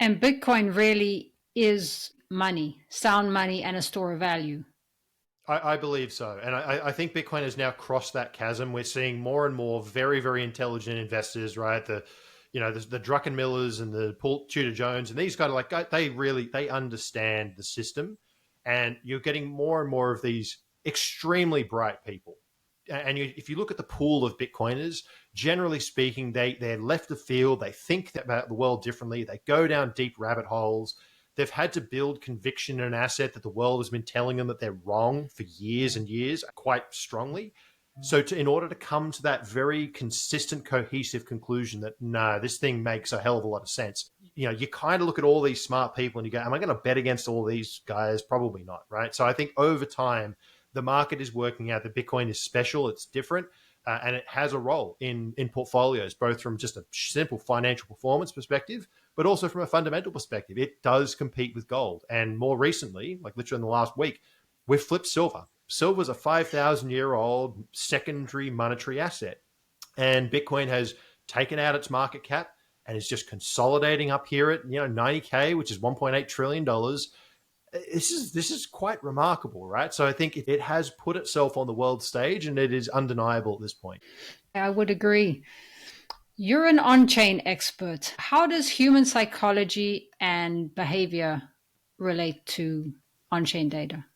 saying Bitcoin really is money, sound money, and a store of value. I believe so. And I think Bitcoin has now crossed that chasm. We're seeing more and more very, very intelligent investors, right? The Druckenmillers and the Paul Tudor Jones and these guys, like they understand the system. And you're getting more and more of these extremely bright people. And if you look at the pool of Bitcoiners, generally speaking, they're left of field. They think about the world differently. They go down deep rabbit holes. They've had to build conviction in an asset that the world has been telling them that they're wrong for years and years, quite strongly. So in order to come to that very consistent, cohesive conclusion that, no, this thing makes a hell of a lot of sense, you kind of look at all these smart people and you go, am I going to bet against all these guys? Probably not, right? So I think over time, the market is working out that Bitcoin is special, it's different, and it has a role in portfolios, both from just a simple financial performance perspective, but also from a fundamental perspective. It does compete with gold. And more recently, like literally in the last week, we've flipped silver. Silver's a 5,000-year-old secondary monetary asset. And Bitcoin has taken out its market cap and is just consolidating up here at 90K, which is $1.8 trillion. This is quite remarkable, right? So I think it has put itself on the world stage, and it is undeniable at this point. I would agree. You're an on-chain expert. How does human psychology and behavior relate to on-chain data?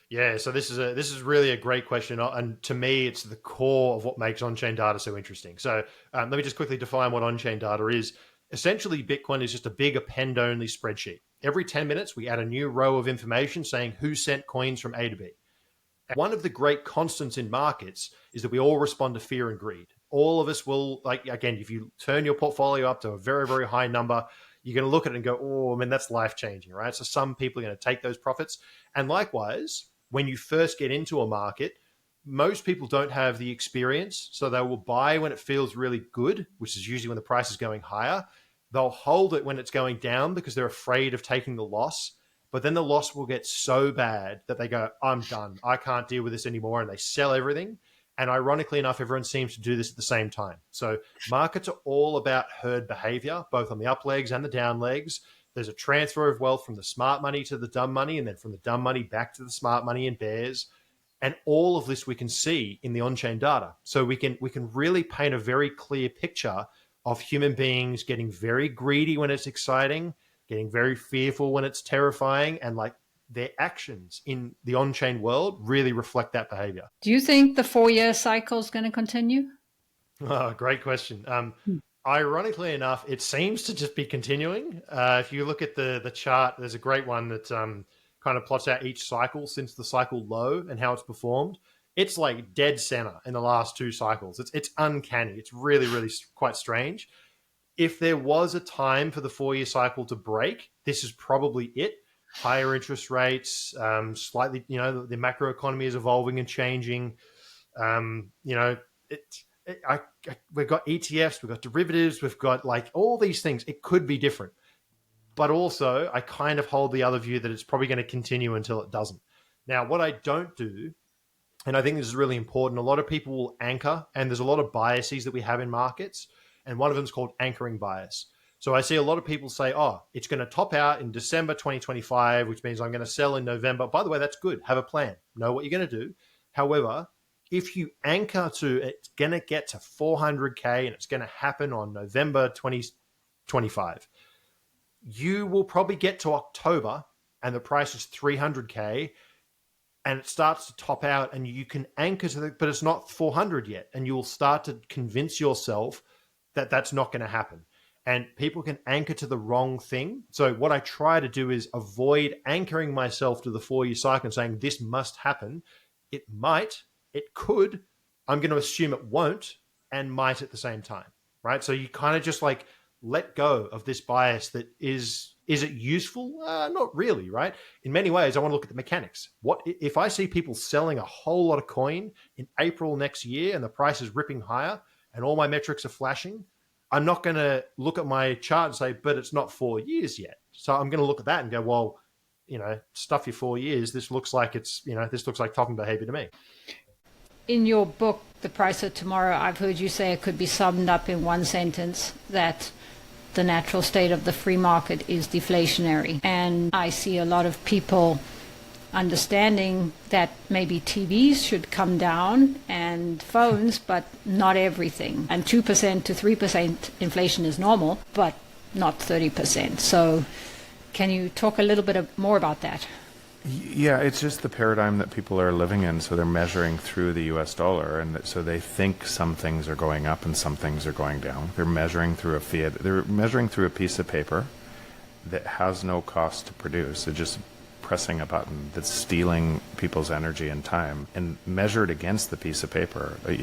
Yeah, so this is really a great question, and to me, it's the core of what makes on-chain data so interesting. So let me just quickly define what on-chain data is. Essentially, Bitcoin is just a big append-only spreadsheet. Every 10 minutes, we add a new row of information saying who sent coins from A to B. And one of the great constants in markets is that we all respond to fear and greed. All of us will, again, if you turn your portfolio up to a very, very high number, you're going to look at it and go, oh, I mean, that's life-changing, right? So some people are going to take those profits. And likewise, when you first get into a market, most people don't have the experience. So they will buy when it feels really good, which is usually when the price is going higher. They'll hold it when it's going down because they're afraid of taking the loss. But then the loss will get so bad that they go, I'm done. I can't deal with this anymore. And they sell everything. And ironically enough, everyone seems to do this at the same time. So markets are all about herd behavior, both on the up legs and the down legs. There's a transfer of wealth from the smart money to the dumb money, and then from the dumb money back to the smart money in bears. And all of this we can see in the on-chain data. So we can really paint a very clear picture of human beings getting very greedy when it's exciting, getting very fearful when it's terrifying, and like their actions in the on-chain world really reflect that behavior. Do you think the 4-year cycle is going to continue? Oh, great question. Ironically enough, it seems to just be continuing. If you look at the chart, there's a great one that kind of plots out each cycle since the cycle low and how it's performed. It's like dead center in the last 2 cycles. It's uncanny. It's really, really quite strange. If there was a time for the 4-year cycle to break, this is probably it. Higher interest rates, slightly, the macro economy is evolving and changing. We've got ETFs, we've got derivatives, we've got like all these things. It could be different. But also, I kind of hold the other view that it's probably going to continue until it doesn't. Now, what I don't do, and I think this is really important, a lot of people will anchor, and there's a lot of biases that we have in markets, and one of them is called anchoring bias. So I see a lot of people say, oh, it's going to top out in December 2025, which means I'm going to sell in November. By the way, that's good. Have a plan. Know what you're going to do. However, if you anchor to it's going to get to 400K and it's going to happen on November 2025, you will probably get to October and the price is 300K and it starts to top out and you can anchor to but it's not 400 yet. And you will start to convince yourself that that's not going to happen. And people can anchor to the wrong thing. So what I try to do is avoid anchoring myself to the 4-year cycle and saying this must happen. It might, it could, I'm going to assume it won't and might at the same time, right? So you kind of just like let go of this bias that is it useful? Not really, right? In many ways, I want to look at the mechanics. What if I see people selling a whole lot of coin in April next year and the price is ripping higher and all my metrics are flashing? I'm not going to look at my chart and say, but it's not 4 years yet. So I'm going to look at that and go, well, stuff your 4 years. This looks like this looks like topping behavior to me. In your book, The Price of Tomorrow, I've heard you say it could be summed up in one sentence that the natural state of the free market is deflationary. And I see a lot of people understanding that maybe TVs should come down and phones, but not everything. And 2% to 3% inflation is normal, but not 30%. So can you talk a little bit more about that? Yeah, it's just the paradigm that people are living in. So they're measuring through the US dollar, and so they think some things are going up and some things are going down. They're measuring through a fiat. They're measuring through a piece of paper that has no cost to produce. They're just pressing a button that's stealing people's energy and time, and measured against the piece of paper. I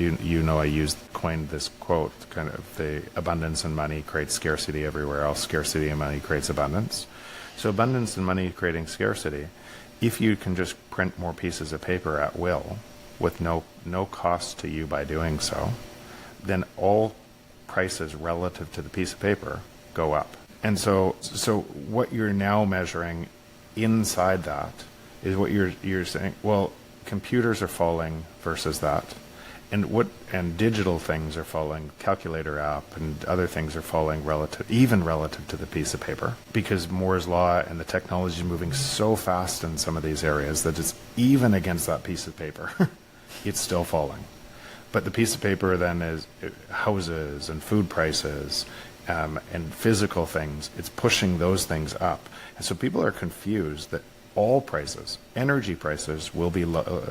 coined this quote, kind of the abundance in money creates scarcity everywhere else. Scarcity in money creates abundance. So abundance in money creating scarcity. If you can just print more pieces of paper at will with no cost to you by doing so, then all prices relative to the piece of paper go up. And so what you're now measuring inside that is what you're saying, well, computers are falling versus that. And digital things are falling, calculator app and other things are falling relative to the piece of paper, because Moore's law and the technology is moving so fast in some of these areas that it's even against that piece of paper, it's still falling. But the piece of paper then is houses and food prices and physical things. It's pushing those things up. And so people are confused that all prices, energy prices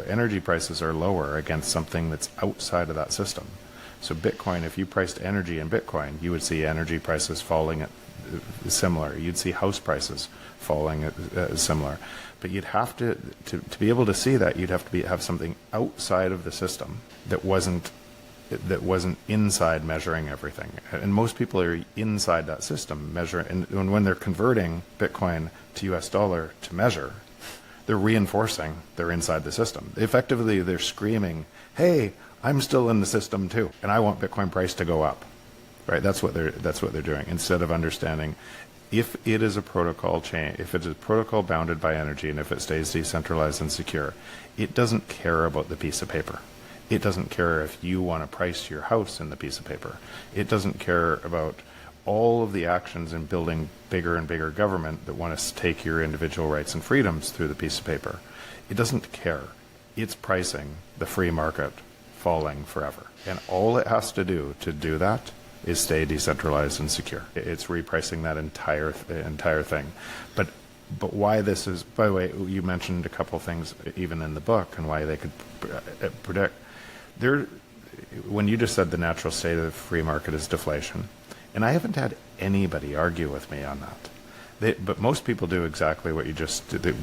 energy prices are lower against something that's outside of that system. So Bitcoin, if you priced energy in Bitcoin, you would see energy prices falling at similar. You'd see house prices falling at similar. But you'd have to be able to see that, you'd have to have something outside of the system that wasn't inside measuring everything. And most people are inside that system measuring. And when they're converting Bitcoin to US dollar to measure, they're reinforcing they're inside the system. Effectively, they're screaming, hey, I'm still in the system too, and I want Bitcoin price to go up. Right? That's what they're doing, instead of understanding if it is a protocol chain, if it is a protocol bounded by energy, and if it stays decentralized and secure, it doesn't care about the piece of paper. It doesn't care if you want to price your house in the piece of paper. It doesn't care about all of the actions in building bigger and bigger government that want to take your individual rights and freedoms through the piece of paper. It doesn't care. It's pricing the free market falling forever. And all it has to do that is stay decentralized and secure. It's repricing that entire thing. But why this is, by the way, you mentioned a couple things even in the book and why they could predict. When you just said the natural state of the free market is deflation, and I haven't had anybody argue with me on that. But most people do exactly what you just did,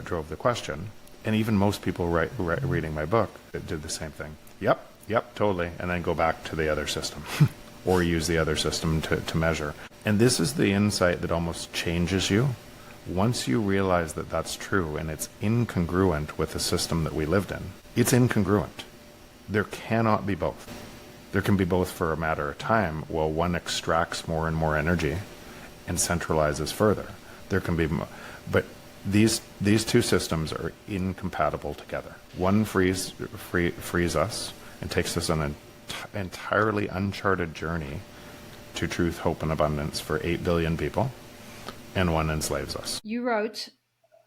drove the question. And even most people reading my book did the same thing. Yep, totally. And then go back to the other system or use the other system to measure. And this is the insight that almost changes you. Once you realize that that's true and it's incongruent with the system that we lived in, it's incongruent. There cannot be both. There can be both for a matter of time while one extracts more and more energy and centralizes further. There can be, but these two systems are incompatible together. One frees us and takes us on an entirely uncharted journey to truth, hope, and abundance for 8 billion people, and one enslaves us. You wrote,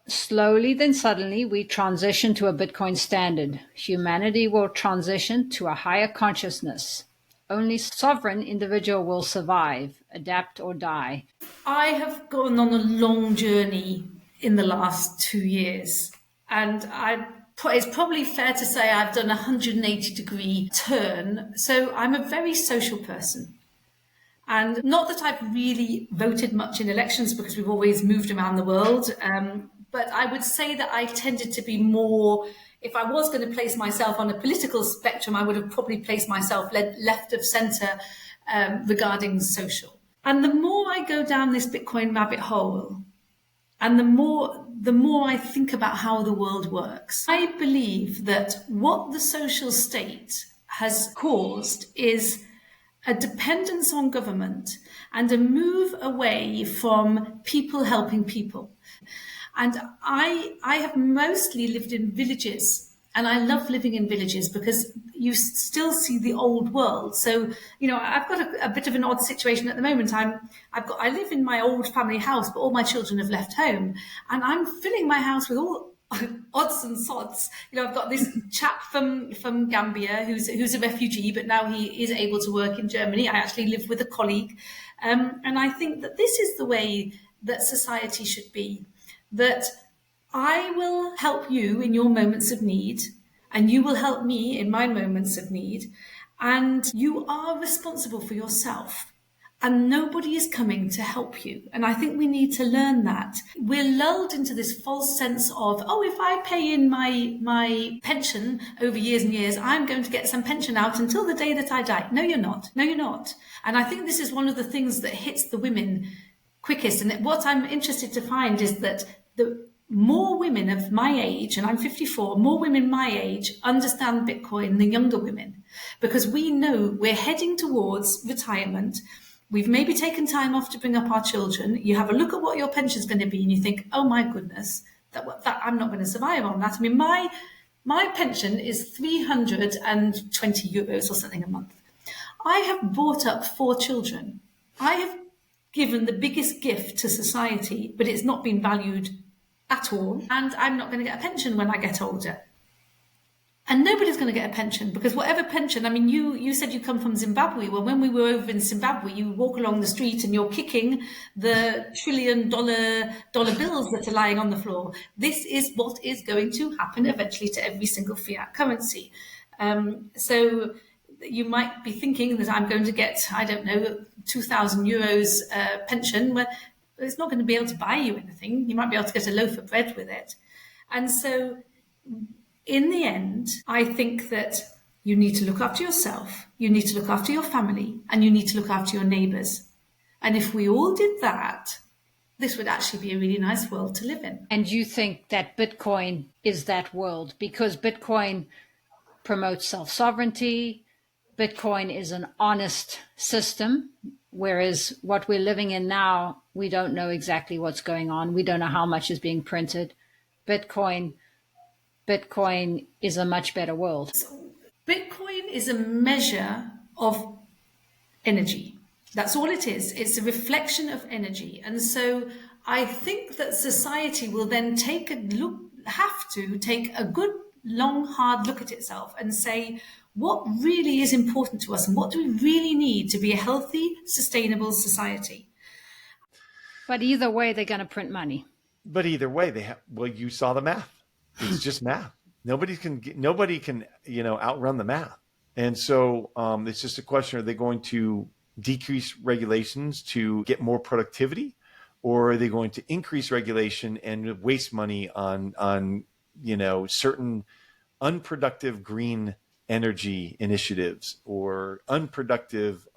slowly then suddenly we transition to a Bitcoin standard. Humanity will transition to a higher consciousness. Only sovereign individual will survive, adapt or die. I have gone on a long journey in the last 2 years, and it's probably fair to say I've done a 180-degree turn. So I'm a very social person. And not that I've really voted much in elections because we've always moved around the world, but I would say that I tended to be more, if I was going to place myself on a political spectrum, I would have probably placed myself left of centre regarding social. And the more I go down this Bitcoin rabbit hole, and the more I think about how the world works, I believe that what the social state has caused is a dependence on government and a move away from people helping people. And I have mostly lived in villages And I love living in villages because you still see the old world. So, I've got a bit of an odd situation at the moment. I live in my old family house, but all my children have left home, and I'm filling my house with all odds and sods. I've got this chap from Gambia who's a refugee, but now he is able to work in Germany. I actually live with a colleague, and I think that this is the way that society should be. That I will help you in your moments of need, and you will help me in my moments of need, and you are responsible for yourself, and nobody is coming to help you. And I think we need to learn that. We're lulled into this false sense of, if I pay in my pension over years and years, I'm going to get some pension out until the day that I die. No, you're not. No, you're not. And I think this is one of the things that hits the women quickest. And what I'm interested to find is that the more women of my age, and I'm 54, more women my age understand Bitcoin than younger women, because we know we're heading towards retirement. We've maybe taken time off to bring up our children. You have a look at what your pension's going to be and you think, oh my goodness, that I'm not going to survive on that. I mean, my pension is 320 euros or something a month. I have brought up 4 children. I have given the biggest gift to society, but it's not been valued at all, and I'm not going to get a pension when I get older. And nobody's going to get a pension, because whatever pension, I mean, you said you come from Zimbabwe. Well, when we were over in Zimbabwe, you walk along the street and you're kicking the $1 trillion bills that are lying on the floor. This is what is going to happen eventually to every single fiat currency. So you might be thinking that I'm going to get, 2,000 euros pension, where it's not going to be able to buy you anything. You might be able to get a loaf of bread with it. And so in the end, I think that you need to look after yourself, you need to look after your family, and you need to look after your neighbours. And if we all did that, this would actually be a really nice world to live in. And you think that Bitcoin is that world, because Bitcoin promotes self-sovereignty, Bitcoin is an honest system, whereas what we're living in now, we don't know exactly what's going on. We don't know how much is being printed. Bitcoin is a much better world. Bitcoin is a measure of energy. That's all it is. It's a reflection of energy. And so I think that society will then have to take a good, long, hard look at itself and say, what really is important to us and what do we really need to be a healthy, sustainable society? But either way, they're going to print money. But either way, you saw the math. It's just math. Nobody can outrun the math. And so it's just a question: are they going to decrease regulations to get more productivity, or are they going to increase regulation and waste money on certain unproductive green energy initiatives or unproductive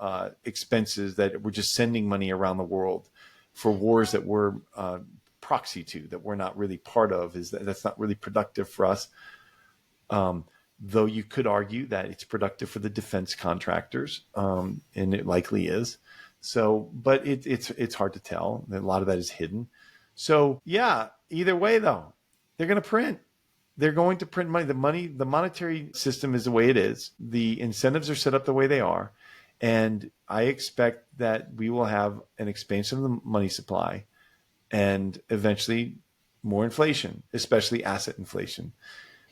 expenses that we're just sending money around the world for wars that we're proxy to, that we're not really part of? That's not really productive for us. Though you could argue that it's productive for the defense contractors, and it likely is. So, but it's hard to tell. A lot of that is hidden. So yeah, either way though, they're going to print. They're going to print money. The monetary system is the way it is. The incentives are set up the way they are. And I expect that we will have an expansion of the money supply and eventually more inflation, especially asset inflation,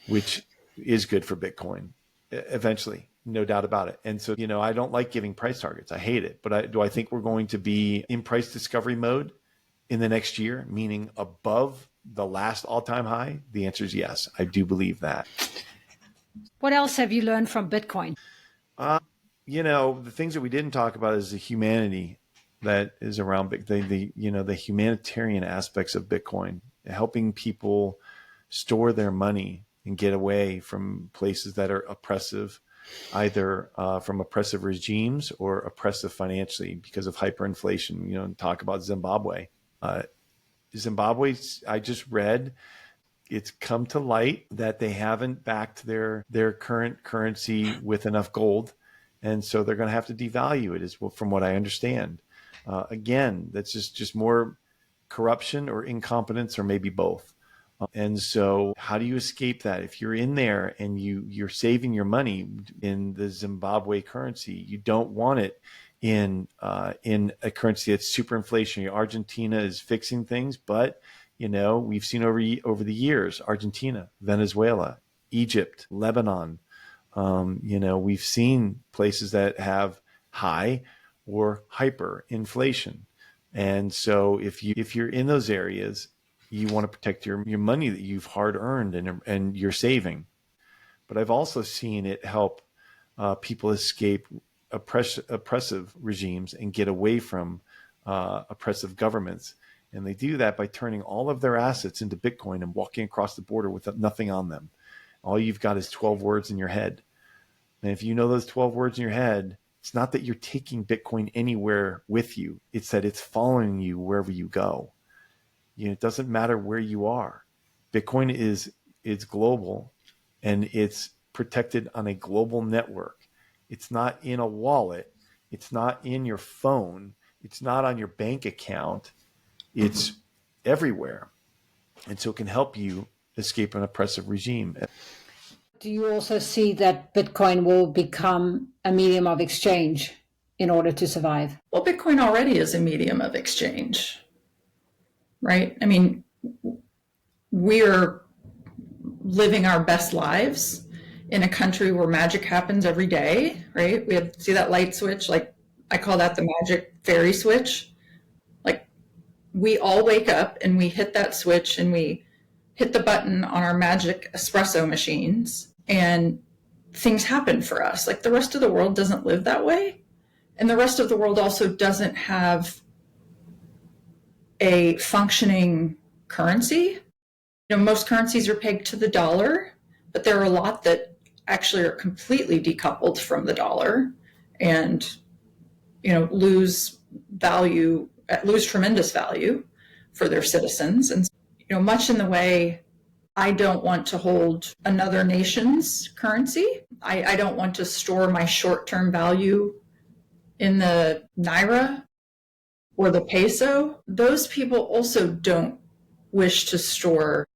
which is good for Bitcoin eventually, no doubt about it. And so, I don't like giving price targets. I hate it. But do I think we're going to be in price discovery mode in the next year, meaning above the last all-time high? The answer is yes. I do believe that. What else have you learned from Bitcoin? The things that we didn't talk about is the humanity that is around the humanitarian aspects of Bitcoin, helping people store their money and get away from places that are oppressive, either from oppressive regimes or oppressive financially because of hyperinflation. Talk about Zimbabwe. Zimbabwe, I just read, it's come to light that they haven't backed their current currency with enough gold. And so they're going to have to devalue it, from what I understand. Again, that's just more corruption or incompetence, or maybe both. And so how do you escape that? If you're in there and you're saving your money in the Zimbabwe currency, you don't want it in a currency that's super inflationary. Argentina is fixing things, but we've seen over the years, Argentina, Venezuela, Egypt, Lebanon, we've seen places that have high or hyper inflation. And so if you're in those areas, you want to protect your money that you've hard earned and you're saving. But I've also seen it help people escape oppressive regimes and get away from oppressive governments. And they do that by turning all of their assets into Bitcoin and walking across the border with nothing on them. All you've got is 12 words in your head. And if you know those 12 words in your head, it's not that you're taking Bitcoin anywhere with you. It's that it's following you wherever you go. It doesn't matter where you are. Bitcoin is global, and it's protected on a global network. It's not in a wallet. It's not in your phone. It's not on your bank account. It's everywhere. And so it can help you escape an oppressive regime. Do you also see that Bitcoin will become a medium of exchange in order to survive? Well, Bitcoin already is a medium of exchange, right? I mean, we're living our best lives in a country where magic happens every day, right? See that light switch? Like, I call that the magic fairy switch. Like, we all wake up and we hit that switch and we hit the button on our magic espresso machines and things happen for us. Like, the rest of the world doesn't live that way. And the rest of the world also doesn't have a functioning currency. Most currencies are pegged to the dollar, but there are a lot that actually are completely decoupled from the dollar and, lose tremendous value for their citizens. And, much in the way I don't want to hold another nation's currency. I don't want to store my short-term value in the Naira or the peso. Those people also don't wish to store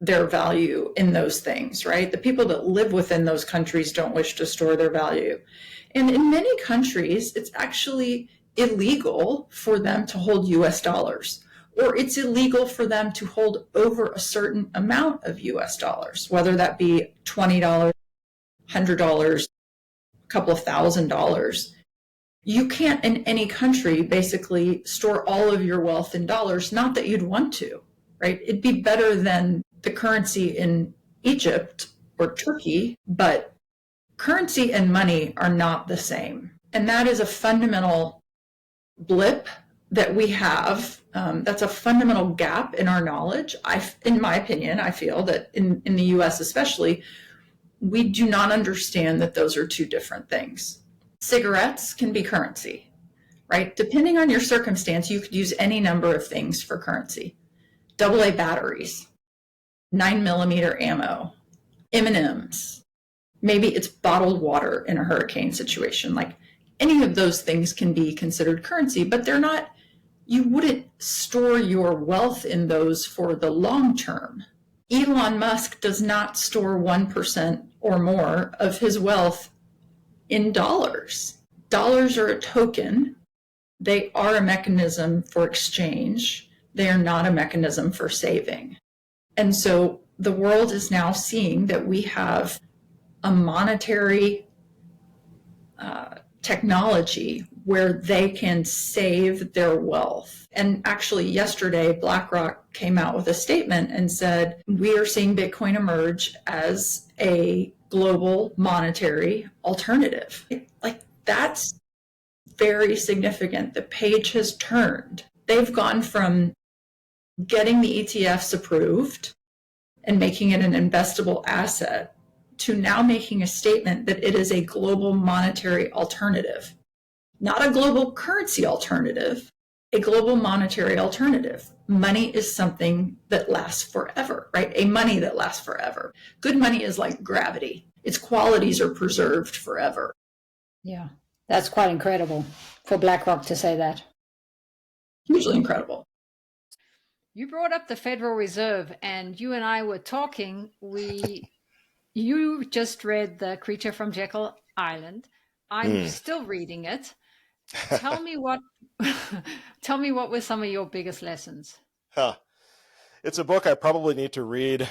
their value in those things, right? The people that live within those countries don't wish to store their value. And in many countries, it's actually illegal for them to hold US dollars, or it's illegal for them to hold over a certain amount of US dollars, whether that be $20, $100, a couple of $1,000. You can't in any country basically store all of your wealth in dollars, not that you'd want to, right? It'd be better than the currency in Egypt or Turkey, but currency and money are not the same. And that is a fundamental blip that we have. That's a fundamental gap in our knowledge. In my opinion, I feel that in the US especially, we do not understand that those are two different things. Cigarettes can be currency, right? Depending on your circumstance, you could use any number of things for currency. AA batteries, 9mm ammo, M&Ms. Maybe it's bottled water in a hurricane situation. Like, any of those things can be considered currency, but they're not, you wouldn't store your wealth in those for the long term. Elon Musk does not store 1% or more of his wealth in dollars. Dollars are a token. They are a mechanism for exchange. They are not a mechanism for saving. And so the world is now seeing that we have a monetary technology where they can save their wealth. And actually yesterday, BlackRock came out with a statement and said, we are seeing Bitcoin emerge as a global monetary alternative. Like, that's very significant. The page has turned. They've gone from getting the ETFs approved and making it an investable asset to now making a statement that it is a global monetary alternative, not a global currency alternative, a global monetary alternative. Money is something that lasts forever, right? A money that lasts forever. Good money is like gravity. Its qualities are preserved forever. Yeah, that's quite incredible for BlackRock to say that. Hugely incredible. You brought up the Federal Reserve, and you and I were talking. You just read The Creature from Jekyll Island. I'm still reading it. Tell me what were some of your biggest lessons? It's a book I probably need to read,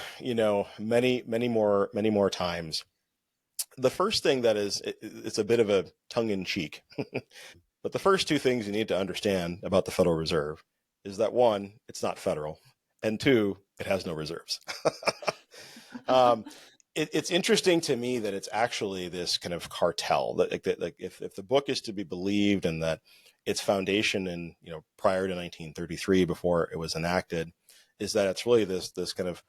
many more times. The first thing that it's a bit of a tongue in cheek, but the first two things you need to understand about the Federal Reserve is that one, it's not federal, and two, it has no reserves. It's interesting to me that it's actually this kind of cartel that, if the book is to be believed, and that its foundation in, prior to 1933, before it was enacted, is that it's really this kind of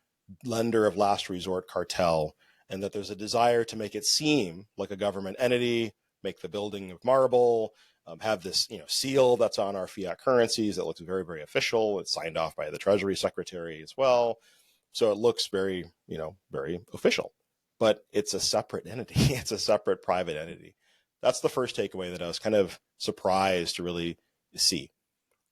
lender of last resort cartel, and that there's a desire to make it seem like a government entity, make the building of marble, have this seal that's on our fiat currencies that looks very, very official. It's signed off by the Treasury Secretary as well, so it looks very very official. But it's a separate entity. It's a separate private entity. That's the first takeaway that I was kind of surprised to really see.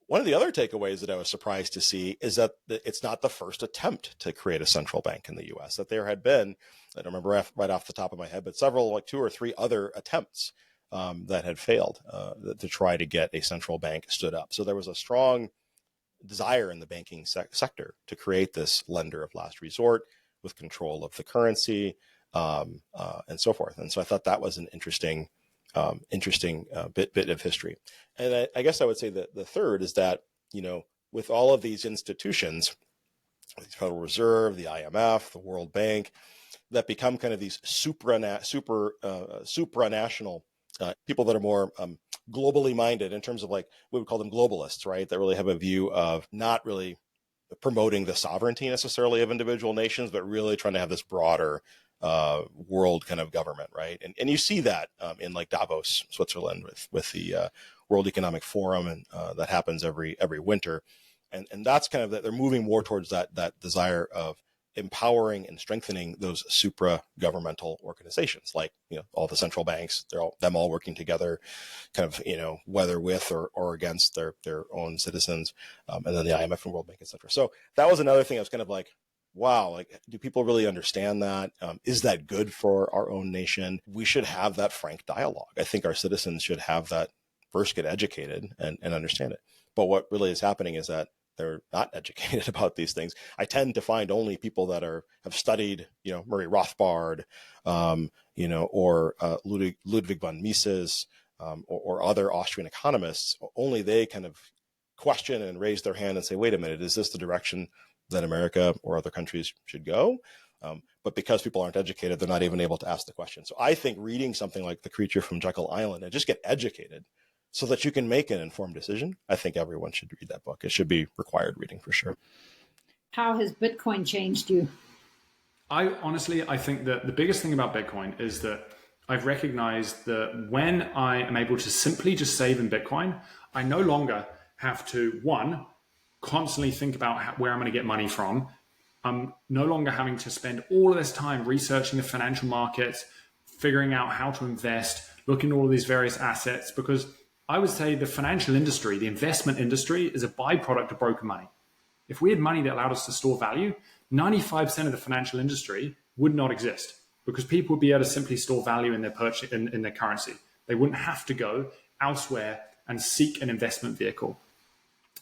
One of the other takeaways that I was surprised to see is that it's not the first attempt to create a central bank in the U.S. That there had been, I don't remember right off the top of my head, but several, like 2 or 3 other attempts that had failed to try to get a central bank stood up. So there was a strong desire in the banking sector to create this lender of last resort with control of the currency and so forth. And so I thought that was an interesting bit of history. And I guess I would say that the third is that, with all of these institutions, the Federal Reserve, the IMF, the World Bank, that become kind of these supranational people that are more globally minded in terms of, like, we would call them globalists, right? That really have a view of not really promoting the sovereignty necessarily of individual nations, but really trying to have this broader world kind of government, right? And you see that in, like, Davos, Switzerland, with the World Economic Forum, and that happens every winter, and that's kind of that they're moving more towards that desire of empowering and strengthening those supra-governmental organizations, like all the central banks. Them all working together, kind of whether with or against their own citizens, and then the IMF and World Bank, etc. So that was another thing I was kind of like, wow, like, do people really understand that? Is that good for our own nation? We should have that frank dialogue. I think our citizens should have that, first get educated and understand it. But what really is happening is that they're not educated about these things. I tend to find only people that have studied, Murray Rothbard, or Ludwig von Mises, or other Austrian economists. Only they kind of question and raise their hand and say, wait a minute, is this the direction that America or other countries should go? But because people aren't educated, they're not even able to ask the question. So I think reading something like The Creature from Jekyll Island and just get educated so that you can make an informed decision, I think everyone should read that book. It should be required reading for sure. How has Bitcoin changed you? I think that the biggest thing about Bitcoin is that I've recognized that when I am able to simply just save in Bitcoin, I no longer have to, one, constantly think about where I'm going to get money from. I'm no longer having to spend all of this time researching the financial markets, figuring out how to invest, looking at all of these various assets, because I would say the financial industry, the investment industry, is a byproduct of broker money. If we had money that allowed us to store value, 95% of the financial industry would not exist, because people would be able to simply store value in their purchase in their currency. They wouldn't have to go elsewhere and seek an investment vehicle.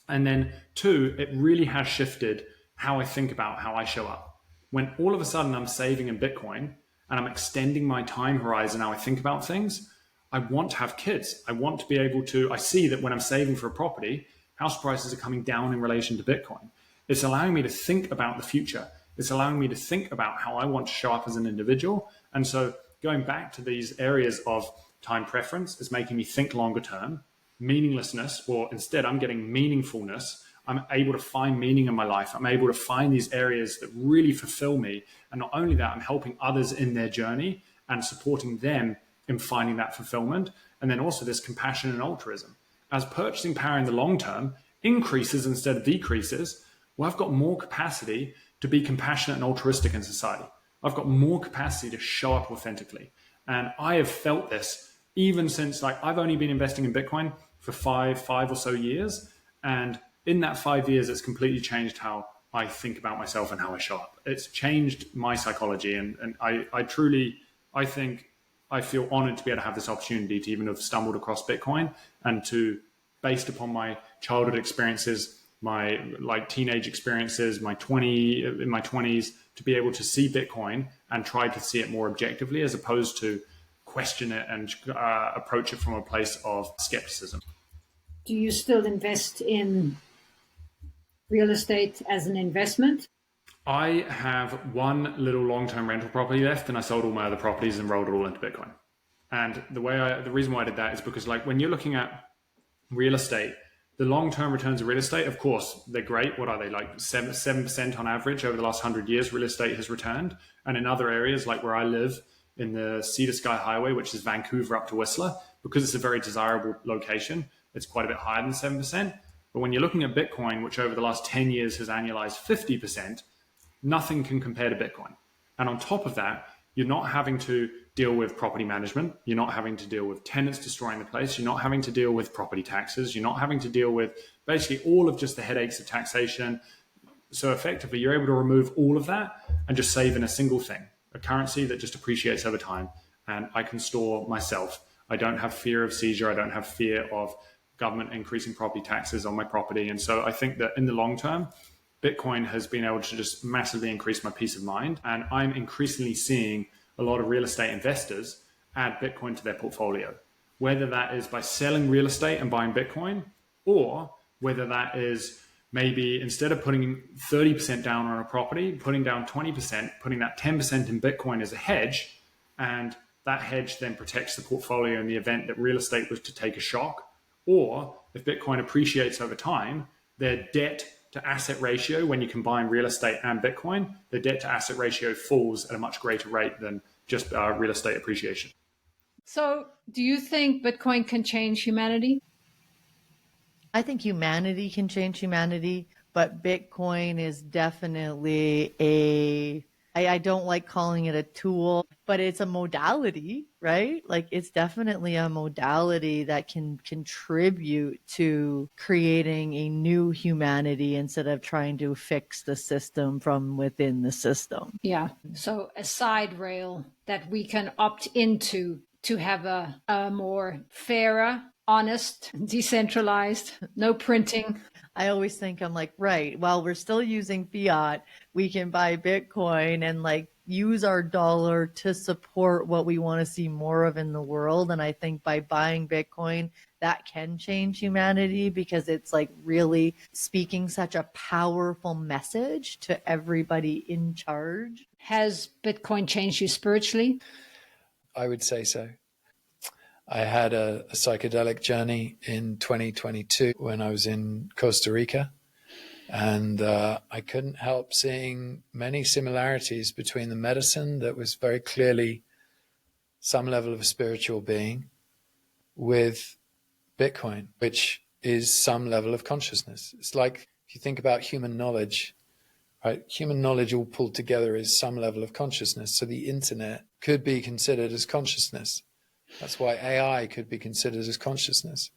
And then two, it really has shifted how I think about how I show up. When all of a sudden I'm saving in Bitcoin and I'm extending my time horizon, how I think about things, I want to have kids. I want to be able to, I see that when I'm saving for a property, house prices are coming down in relation to Bitcoin. It's allowing me to think about the future. It's allowing me to think about how I want to show up as an individual. And so going back to these areas of time preference is making me think longer term. Meaninglessness, or instead I'm getting meaningfulness. I'm able to find meaning in my life. I'm able to find these areas that really fulfill me. And not only that, I'm helping others in their journey and supporting them in finding that fulfillment. And then also this compassion and altruism. As purchasing power in the long term increases instead of decreases, well, I've got more capacity to be compassionate and altruistic in society. I've got more capacity to show up authentically. And I have felt this even since, like, I've only been investing in Bitcoin for five or so years. And in that 5 years, it's completely changed how I think about myself and how I show up. It's changed my psychology. And I truly, I think I feel honored to be able to have this opportunity to even have stumbled across Bitcoin and to, based upon my childhood experiences, my like teenage experiences, in my 20s, to be able to see Bitcoin and try to see it more objectively as opposed to question it and approach it from a place of skepticism. Do you still invest in real estate as an investment? I have one little long-term rental property left, and I sold all my other properties and rolled it all into Bitcoin. And the reason why I did that is because, like, when you're looking at real estate, the long-term returns of real estate, of course, they're great. What are they, like 7% on average over the last 100 years? Real estate has returned, and in other areas, like where I live in the Sea to Sky Highway, which is Vancouver up to Whistler, because it's a very desirable location, it's quite a bit higher than 7%. But when you're looking at Bitcoin, which over the last 10 years has annualized 50%, nothing can compare to Bitcoin. And on top of that, you're not having to deal with property management. You're not having to deal with tenants destroying the place. You're not having to deal with property taxes. You're not having to deal with basically all of just the headaches of taxation. So effectively, you're able to remove all of that and just save in a single thing, a currency that just appreciates over time. And I can store myself. I don't have fear of seizure. I don't have fear of government increasing property taxes on my property. And so I think that in the long term, Bitcoin has been able to just massively increase my peace of mind. And I'm increasingly seeing a lot of real estate investors add Bitcoin to their portfolio, whether that is by selling real estate and buying Bitcoin, or whether that is maybe instead of putting 30% down on a property, putting down 20%, putting that 10% in Bitcoin as a hedge. And that hedge then protects the portfolio in the event that real estate was to take a shock. Or if Bitcoin appreciates over time, their debt to asset ratio, when you combine real estate and Bitcoin, the debt to asset ratio falls at a much greater rate than just real estate appreciation. So do you think Bitcoin can change humanity? I think humanity can change humanity, but Bitcoin is definitely I don't like calling it a tool, but it's a modality, right? Like it's definitely a modality that can contribute to creating a new humanity instead of trying to fix the system from within the system. Yeah. So a side rail that we can opt into to have a more fairer, honest, decentralized, no printing. I always think I'm like, right, while we're still using fiat, we can buy Bitcoin and like use our dollar to support what we want to see more of in the world. And I think by buying Bitcoin, that can change humanity because it's like really speaking such a powerful message to everybody in charge. Has Bitcoin changed you spiritually? I would say so. I had a psychedelic journey in 2022 when I was in Costa Rica, and I couldn't help seeing many similarities between the medicine that was very clearly some level of a spiritual being with Bitcoin, which is some level of consciousness. It's like if you think about human knowledge, right? Human knowledge all pulled together is some level of consciousness. So the internet could be considered as consciousness. That's why AI could be considered as consciousness.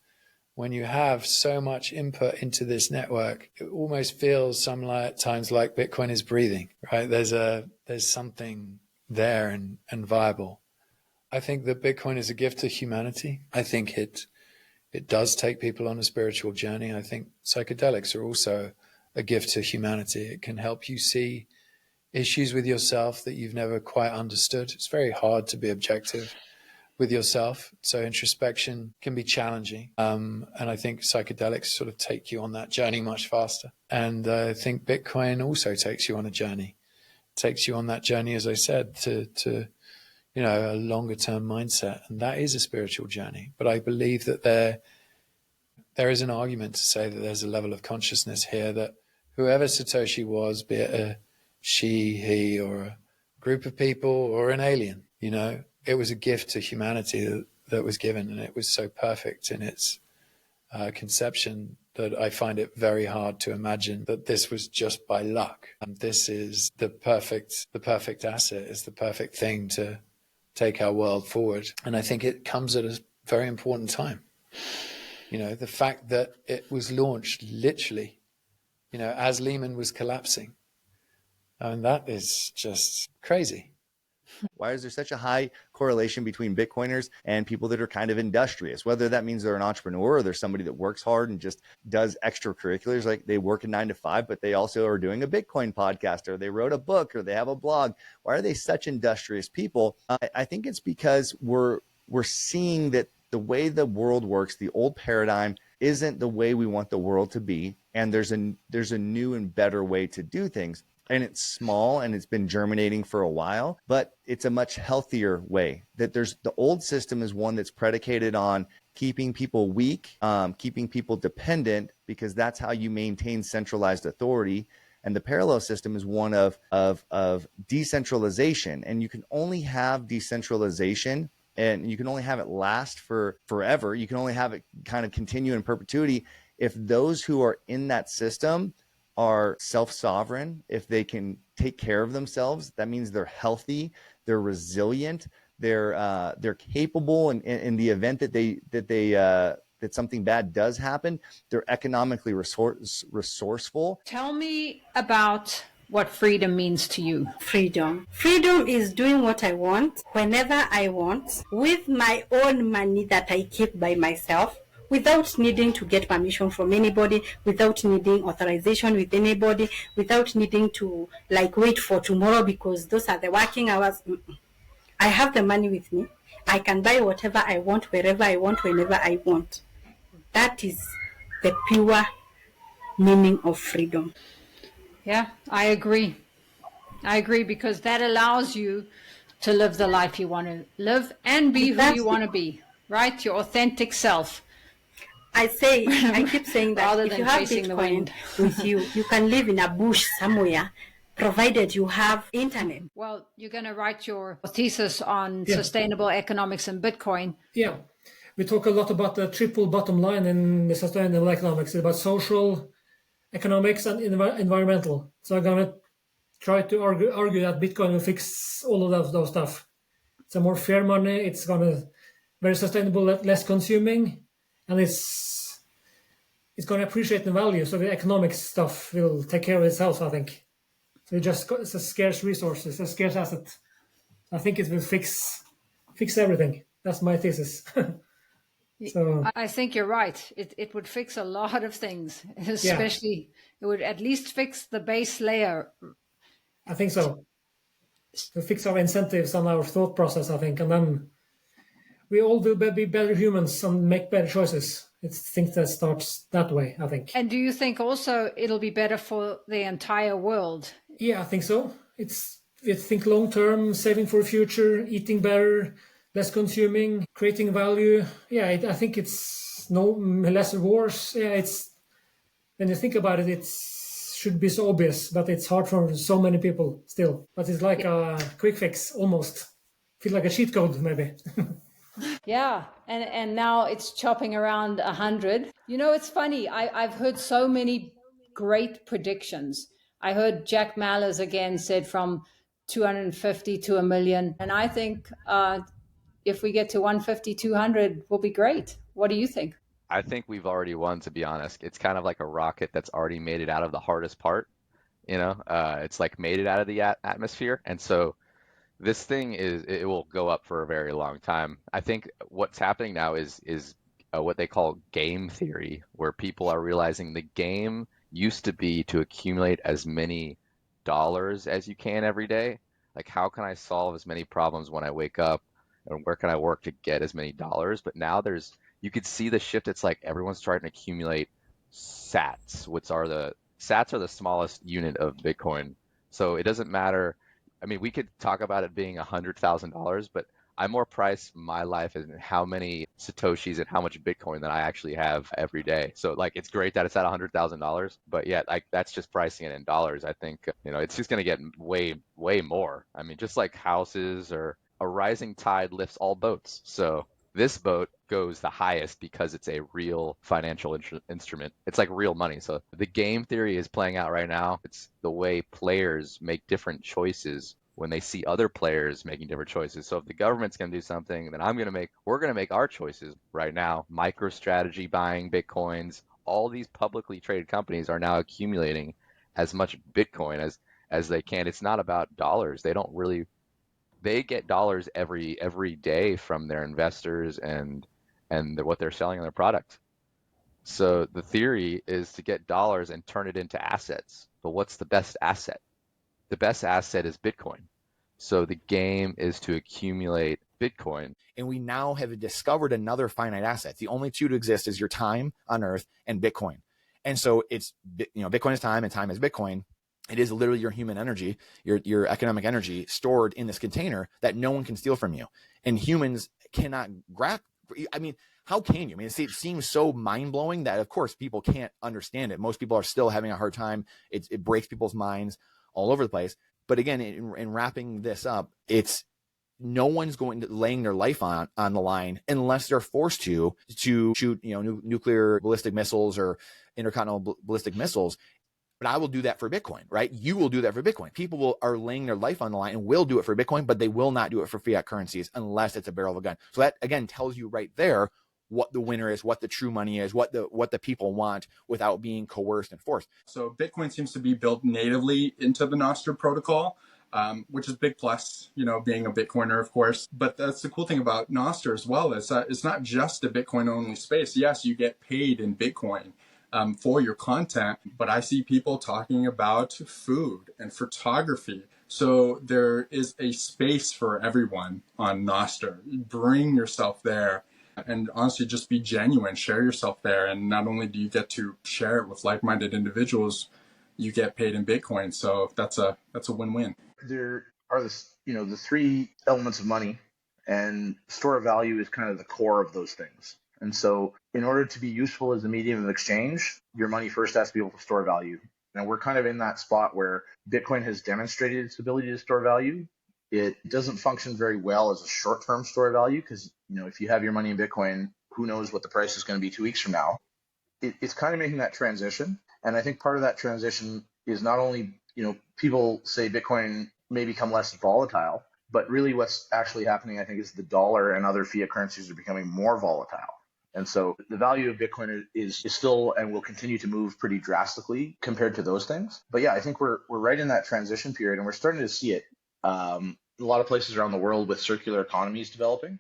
When you have so much input into this network, it almost feels sometimes like Bitcoin is breathing, right? There's something there and viable. I think that Bitcoin is a gift to humanity. I think it does take people on a spiritual journey. I think psychedelics are also a gift to humanity. It can help you see issues with yourself that you've never quite understood. It's very hard to be objective with yourself. So introspection can be challenging. And I think psychedelics sort of take you on that journey much faster. And I think Bitcoin also takes you on a journey. It takes you on that journey, as I said, to a longer term mindset. And that is a spiritual journey. But I believe that there is an argument to say that there's a level of consciousness here that whoever Satoshi was, be it a she, he, or a group of people or an alien, it was a gift to humanity that was given, and it was so perfect in its conception that I find it very hard to imagine that this was just by luck. And this is the perfect asset. It's the perfect thing to take our world forward. And I think it comes at a very important time. The fact that it was launched literally as Lehman was collapsing. And that is just crazy. Why is there such a high correlation between Bitcoiners and people that are kind of industrious? Whether that means they're an entrepreneur or they're somebody that works hard and just does extracurriculars, like they work a 9 to 5, but they also are doing a Bitcoin podcast, or they wrote a book, or they have a blog. Why are they such industrious people? I think it's because we're seeing that the way the world works, the old paradigm, isn't the way we want the world to be. And there's a new and better way to do things. And it's small and it's been germinating for a while, but it's a much healthier way. That the old system is one that's predicated on keeping people weak, keeping people dependent, because that's how you maintain centralized authority. And the parallel system is one of decentralization. And you can only have decentralization, and you can only have it last for forever. You can only have it kind of continue in perpetuity if those who are in that system are self-sovereign, if they can take care of themselves. That means they're healthy, they're resilient, they're capable, and in the event that something bad does happen, they're economically resourceful. Tell me about what freedom means to you. Freedom is doing what I want, whenever I want, with my own money that I keep by myself, without needing to get permission from anybody, without needing authorization with anybody, without needing to wait for tomorrow because those are the working hours. I have the money with me. I can buy whatever I want, wherever I want, whenever I want. That is the pure meaning of freedom. Yeah, I agree. Because that allows you to live the life you want to live and be who you want to be, right? Your authentic self. I keep saying that if you have Bitcoin with you, you can live in a bush somewhere, provided you have internet. Well, you're going to write your thesis on sustainable economics and Bitcoin. Yeah, we talk a lot about the triple bottom line in the sustainable economics, about social, economics, and environmental. So I'm going to try to argue that Bitcoin will fix all of those stuff. It's a more fair money. It's going to very sustainable, less consuming. And it's going to appreciate the value. So the economic stuff will take care of itself, I think. So it's a scarce resource, it's a scarce asset. I think it will fix everything. That's my thesis. So I think you're right. It would fix a lot of things, especially it would at least fix the base layer. I think so. To fix our incentives and our thought process, I think, and then we all will be better humans and make better choices. It's things that starts that way, I think. And do you think also it'll be better for the entire world? Yeah, I think so. Think long-term, saving for the future, eating better, less consuming, creating value. Yeah, I think it's less wars. Yeah, when you think about it, it should be so obvious, but it's hard for so many people still. But it's like a quick fix, almost. Feel like a cheat code, maybe. Yeah, and now it's chopping around 100. It's funny. I've heard so many great predictions. I heard Jack Mallers again said from 250 to 1 million. And I think if we get to 150, 200, we'll be great. What do you think? I think we've already won, to be honest. It's kind of like a rocket that's already made it out of the hardest part. It's like made it out of the atmosphere. And so this thing it will go up for a very long time. I think what's happening now is what they call game theory, where people are realizing the game used to be to accumulate as many dollars as you can every day. Like, how can I solve as many problems when I wake up, and where can I work to get as many dollars? But now you could see the shift. It's like everyone's trying to accumulate sats, sats are the smallest unit of Bitcoin. So it doesn't matter. I mean, we could talk about it being $100,000, but I more price my life in how many Satoshis and how much Bitcoin that I actually have every day. So it's great that it's at $100,000, but yet that's just pricing it in dollars. I think, it's just going to get way, way more. I mean, just like houses, or a rising tide lifts all boats. So this boat goes the highest because it's a real financial instrument. It's like real money. So the game theory is playing out right now. It's the way players make different choices when they see other players making different choices. So if the government's going to do something, then we're going to make our choices right now. MicroStrategy buying Bitcoins, all these publicly traded companies are now accumulating as much Bitcoin as they can. It's not about dollars. They get dollars every day from their investors and what they're selling on their product. So the theory is to get dollars and turn it into assets. But what's the best asset? The best asset is Bitcoin. So the game is to accumulate Bitcoin. And we now have discovered another finite asset. The only two to exist is your time on Earth and Bitcoin. And so it's, Bitcoin is time and time is Bitcoin. It is literally your human energy, your economic energy stored in this container that no one can steal from you. And humans cannot how can you? It seems so mind-blowing that, of course, people can't understand it. Most people are still having a hard time. It breaks people's minds all over the place. But again, in wrapping this up, it's no one's going to laying their life on the line unless they're forced to shoot, nuclear ballistic missiles or intercontinental ballistic missiles. But I will do that for Bitcoin, right? You will do that for Bitcoin. People are laying their life on the line and will do it for Bitcoin, but they will not do it for fiat currencies unless it's a barrel of a gun. So that again tells you right there what the winner is, what the true money is, what the people want without being coerced and forced. So Bitcoin seems to be built natively into the Nostr protocol, which is a big plus, being a Bitcoiner, of course. But that's the cool thing about Nostr as well, is that it's not just a Bitcoin only space. Yes, you get paid in Bitcoin for your content, but I see people talking about food and photography. So there is a space for everyone on Nostr. Bring yourself there. And honestly, just be genuine, share yourself there. And not only do you get to share it with like-minded individuals, you get paid in Bitcoin. So that's a win-win. There are the three elements of money, and store of value is kind of the core of those things. And so in order to be useful as a medium of exchange, your money first has to be able to store value. And we're kind of in that spot where Bitcoin has demonstrated its ability to store value. It doesn't function very well as a short-term store of value because, if you have your money in Bitcoin, who knows what the price is going to be 2 weeks from now. It's kind of making that transition. And I think part of that transition is not only, people say Bitcoin may become less volatile, but really what's actually happening, I think, is the dollar and other fiat currencies are becoming more volatile. And so the value of Bitcoin is still and will continue to move pretty drastically compared to those things. But yeah, I think we're right in that transition period, and we're starting to see it a lot of places around the world with circular economies developing.